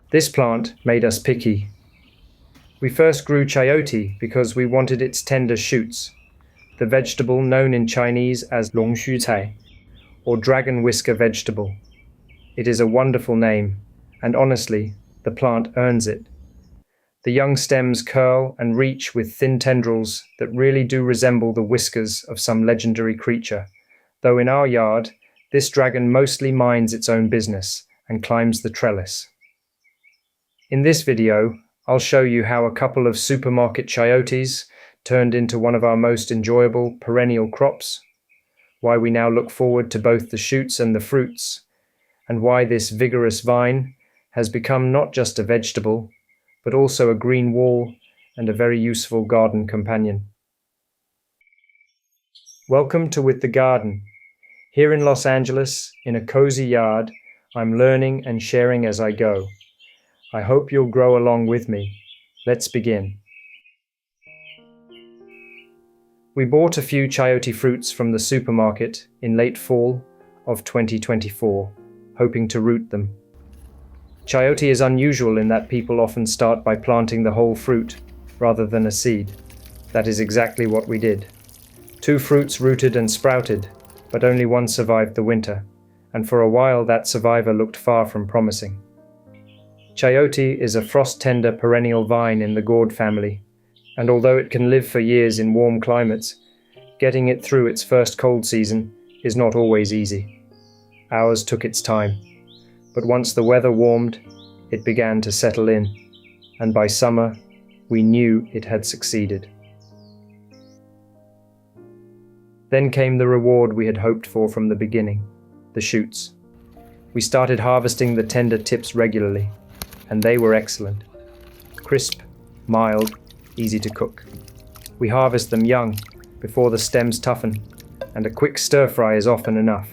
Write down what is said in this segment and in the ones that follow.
This plant made us picky. We first grew chayote because we wanted its tender shoots, the vegetable known in Chinese as longxu cai, or dragon whisker vegetable. It is a wonderful name, and honestly, the plant earns it. The young stems curl and reach with thin tendrils that really do resemble the whiskers of some legendary creature, though in our yard, this dragon mostly minds its own business and climbs the trellis. In this video, I'll show you how a couple of supermarket chayotes turned into one of our most enjoyable perennial crops, why we now look forward to both the shoots and the fruits, and why this vigorous vine has become not just a vegetable, but also a green wall and a very useful garden companion. Welcome to With the Garden. Here in Los Angeles, in a cozy yard, I'm learning and sharing as I go. I hope you'll grow along with me. Let's begin. We bought a few chayote fruits from the supermarket in late fall of 2024, hoping to root them. Chayote is unusual in that people often start by planting the whole fruit rather than a seed. That is exactly what we did. 2 fruits rooted and sprouted, but only one survived the winter, and for a while that survivor looked far from promising. Chayote is a frost-tender perennial vine in the gourd family, and although it can live for years in warm climates, getting it through its first cold season is not always easy. Ours took its time, but once the weather warmed, it began to settle in, and by summer, we knew it had succeeded. Then came the reward we had hoped for from the beginning, the shoots. We started harvesting the tender tips regularly, and they were excellent. Crisp, mild, easy to cook. We harvest them young, before the stems toughen, and a quick stir-fry is often enough.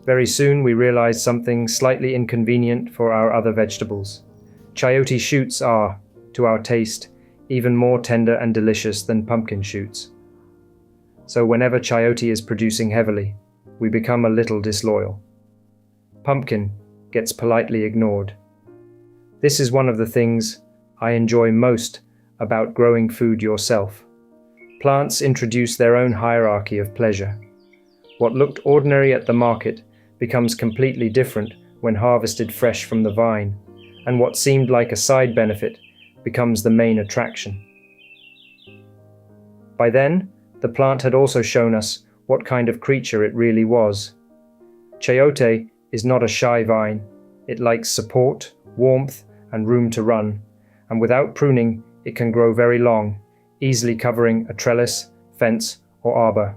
Very soon we realized something slightly inconvenient for our other vegetables. Chayote shoots are, to our taste, even more tender and delicious than pumpkin shoots. So whenever chayote is producing heavily, we become a little disloyal. Pumpkin gets politely ignored. This is one of the things I enjoy most about growing food yourself. Plants introduce their own hierarchy of pleasure. What looked ordinary at the market becomes completely different when harvested fresh from the vine, and what seemed like a side benefit becomes the main attraction. By then, the plant had also shown us what kind of creature it really was. Chayote is not a shy vine. It likes support, warmth, and room to run, and without pruning, it can grow very long, easily covering a trellis, fence, or arbor.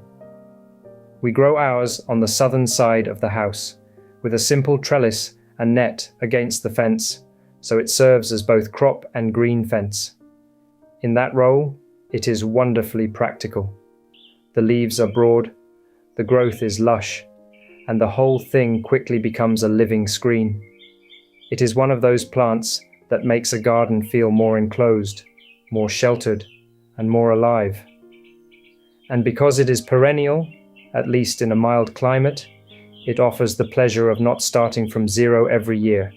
We grow ours on the southern side of the house, with a simple trellis and net against the fence, so it serves as both crop and green fence. In that role, it is wonderfully practical. The leaves are broad, the growth is lush, and the whole thing quickly becomes a living screen. It is one of those plants that makes a garden feel more enclosed, more sheltered, and more alive. And because it is perennial, at least in a mild climate, it offers the pleasure of not starting from zero every year,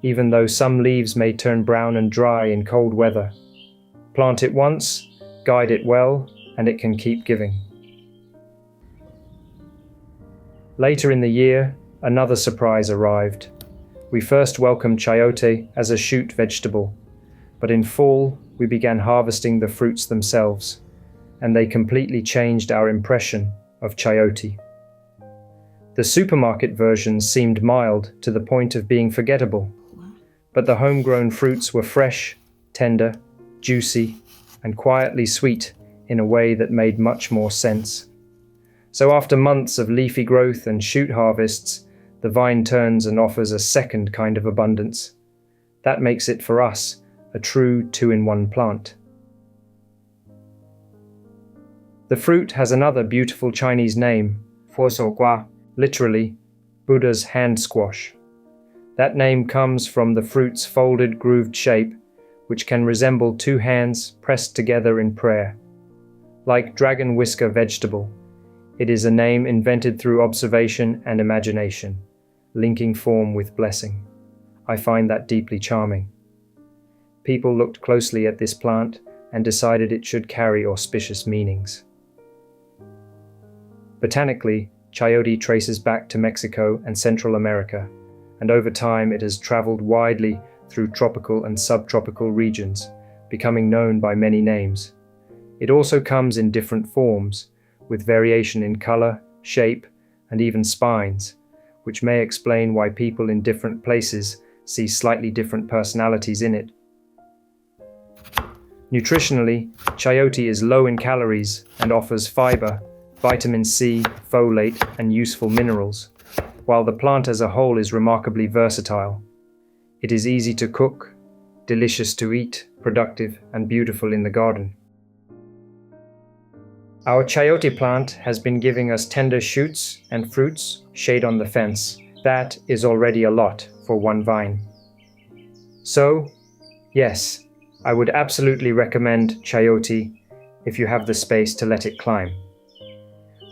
even though some leaves may turn brown and dry in cold weather. Plant it once, guide it well, and it can keep giving. Later in the year, another surprise arrived. We first welcomed chayote as a shoot vegetable, but in fall we began harvesting the fruits themselves, and they completely changed our impression of chayote. The supermarket versions seemed mild to the point of being forgettable, but the homegrown fruits were fresh, tender, juicy, and quietly sweet in a way that made much more sense. So after months of leafy growth and shoot harvests, the vine turns and offers a second kind of abundance. That makes it, for us, a true 2-in-1 plant. The fruit has another beautiful Chinese name, Foshou, literally, Buddha's hand squash. That name comes from the fruit's folded, grooved shape, which can resemble 2 hands pressed together in prayer. Like dragon whisker vegetable, it is a name invented through observation and imagination, linking form with blessing. I find that deeply charming. People looked closely at this plant and decided it should carry auspicious meanings. Botanically, Chayote traces back to Mexico and Central America, and over time it has traveled widely through tropical and subtropical regions, becoming known by many names. It also comes in different forms, with variation in color, shape, and even spines, which may explain why people in different places see slightly different personalities in it. Nutritionally, Chayote is low in calories and offers fiber, vitamin C, folate, and useful minerals, while the plant as a whole is remarkably versatile. It is easy to cook, delicious to eat, productive, and beautiful in the garden. Our Chayote plant has been giving us tender shoots and fruits, shade on the fence. That is already a lot for one vine. So, yes, I would absolutely recommend Chayote if you have the space to let it climb.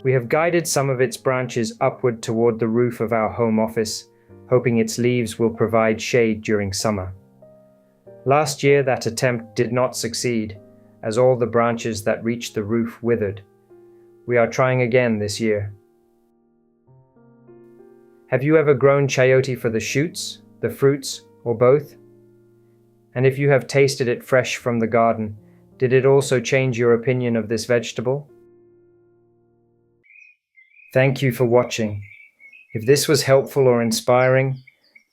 We have guided some of its branches upward toward the roof of our home office, hoping its leaves will provide shade during summer. Last year that attempt did not succeed, as all the branches that reached the roof withered. We are trying again this year. Have you ever grown Chayote for the shoots, the fruits, or both? And if you have tasted it fresh from the garden, did it also change your opinion of this vegetable? Thank you for watching. If this was helpful or inspiring,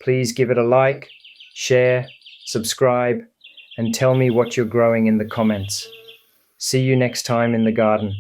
please give it a like, share, subscribe, and tell me what you're growing in the comments. See you next time in the garden.